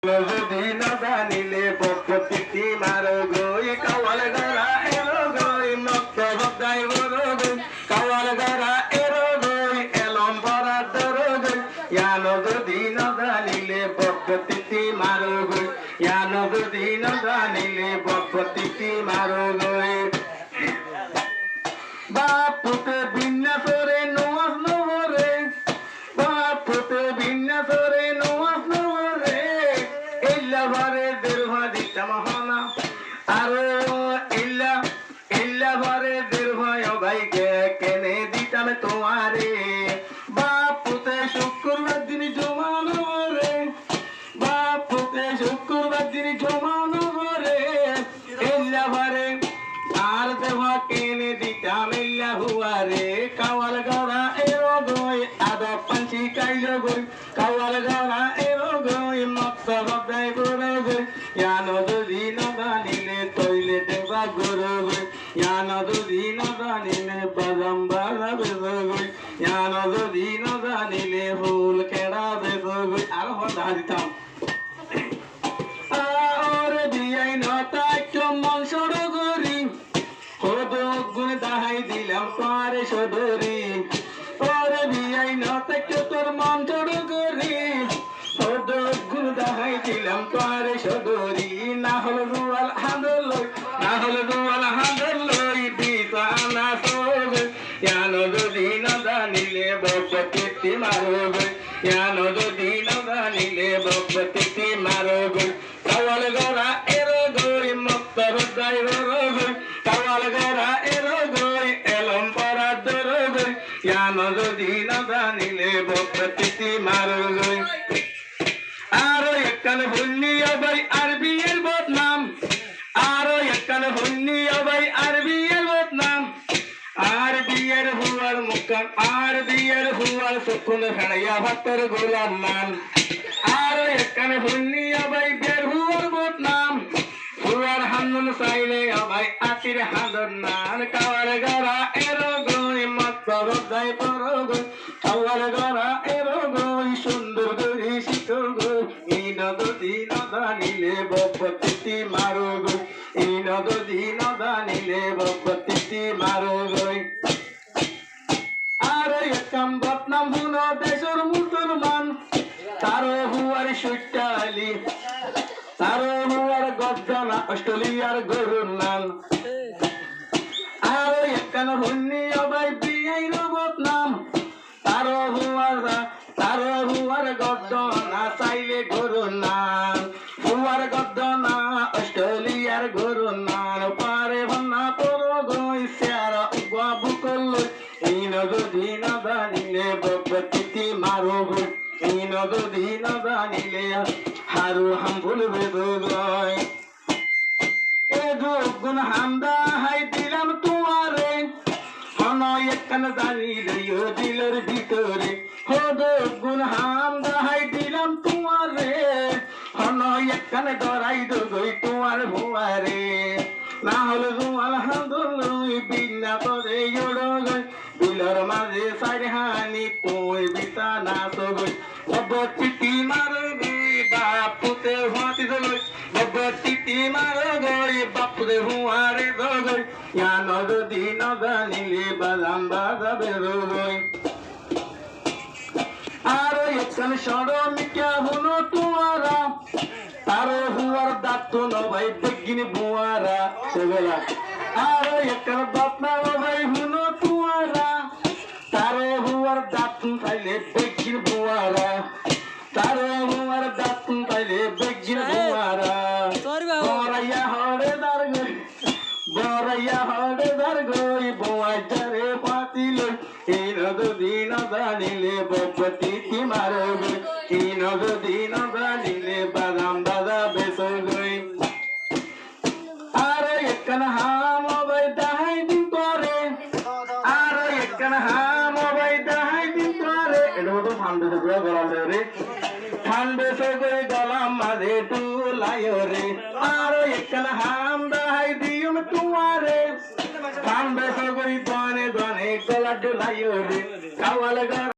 যদি না জানিলে প্রকৃতি মারো গই কাওয়াল গড়া এরো গই মক্ত বদাই বড় গই কাওয়াল গড়া এরো গই এলম বড়া দরো গই ইয়ানো যদি না জানিলে প্রকৃতি মারো গই ইয়ানো যদি না জানিলে প্রকৃতি মারো গই বাপুতে বিন্যাসরে নোয়াজ নবরে বাপুতে বিন্যাসরে নোয়াজ নবরে ভরে দীর্ঘ দিতাম হনা আর ইল্লা ভরে দীর্ঘ ভাইকে কেনে দিতাম তোমারে বাপুতে শুক্রবার দিন জমানো রে বাপুতে শুক্রবার দিন জমানো রে ইল্লা ভরে আর দেহ কেনে দিতাম ইল্লা হুয়ারে কাওয়াল গড়া এরো গই আদা পাঞ্চি কাইলো গই কাওয়াল গড়া এরো গই মক্ত বদাই বড় গই ইয়ানো যদি না জানিলে তৈলে দেবা গরো গই ইয়ানো যদি না জানিলে বাজাম বাজা বেজো গই ইয়ানো যদি না জানিলে ফুল কেড়া বেজো গই আর হদা দিতাম আরে দিয়াই নতাই চমন সড়ো গরি হদো গুণ দাহাই দিলাম পারে সদরি ওরে দিয়াই নতাই তোর মন সড়ো গরি হদো গুণ দাহাই দিলাম পারে সদরি না হলো রুয়াল হাঁদলই না হলো রুয়াল হাঁদলই বিছানা সোগে ইয়ানো যদি না জানিলে প্রকৃতি মারো গই ইয়ানো যদি না জানিলে প্রকৃতি মারো গই কাওয়াল গড়া এরো গই মক্ত বদাই বড় গই কাওয়াল গড়া এরো গই এলম পরা দরো গই ইয়ানো যদি না জানিলে প্রকৃতি মারো গই আরো একখান ভুন্নিয়া ভাই আরবি এর বদনাম আরো একখান ভুন্নিয়া ভাই আরবি এর বদনাম আরবি এর হুয়ার মুকাম আরবি এর হুয়ার সুকুন ফেড়াইয়া ভাতর গোলাম নাম আরো একখান ভুন্নিয়া ভাই বের হুয়ার বদনাম হুয়ার হান্নুন চাইলে ভাই আতির হাদর নান কাওয়াল গড়া এরো গই মক্ত বদাই বড় গই কাওয়াল গড়া এরো গই সুন্দর গরি শিকল গই এই নদী না জানিলে প্রকৃতি মারো গই এই নদী না জানিলে প্রকৃতি মারো গই আর একম বদনাম হুনো দেশের মুসলমান তারো হুয়ার সুটালি তারো হুয়ার গদ্দানা অস্ট্রেলিয়ার গরুর নাম আর একখান হুন্নি অবাই বিয়াই বদনাম তারো হুয়ার গদ্দনা চাইলে গরুর নাম হুয়ার গদ্দনা অস্ট্রেলিয়ার গরুর নাম পারে ভান্না তোর গই সেরা উগা বুকল এই নদী না জানিলে প্রকৃতি মারো গই এই নদী না জানিলে হারু হাম ভুলবে গই এ গুণ হামদা হাই দিলাম তোমারে হন একখান জানিলে দিলের ভিতরে হদ গুণ হামদা হাই দিলাম তোমারে হন একখান ডরাই দই তোমার ভুয়ারে না হলে তোমার হাঁদলই বিনা করে ইড়ো গই বিলর মাঝে সাইড হানি তুই বিছানা সগই প্রকৃতি মারো গই বাপুতে হাতি গই প্রকৃতি মারো গই বাপুতে হুয়ারে গই ইয়ানো যদি না জানিলে বাজাম বাজা বেরো গই আরো একখান সড়ো মিটা হুনো তোমারা তারো হুয়ার দাঁত ভাই বেগিনি বুয়ারা সেবেলা আরো একখান বাপনা ভাই হুনো তোমারা তারো হুয়ার দাঁত পাইলে বেগিন বুয়ারা তারো হুয়ার দাঁত পাইলে বেগিন বুয়ারা বড়াইয়া হরে দার গই বড়াইয়া হরে দার গই বুয়া যারে পাতিল এই নদী না জানিলে প্রকৃতি মারো গই এই নদী না জানিলে বাদাম বাজা বেসো গই আর একখান হাম ভাই দাহাই দিন করে আর একখান হাম ভাই দাহাই দিন করে এটা তো ঠান্ডা করে গলাম রে ঠান্ডা সগই গলাম মাঝে টুলায় রে আর একখান হাম দাহাই দিম তোমারে ঠান্ডা সগই দনে দনে গলা ডুলায় রে কাওয়াল গড়া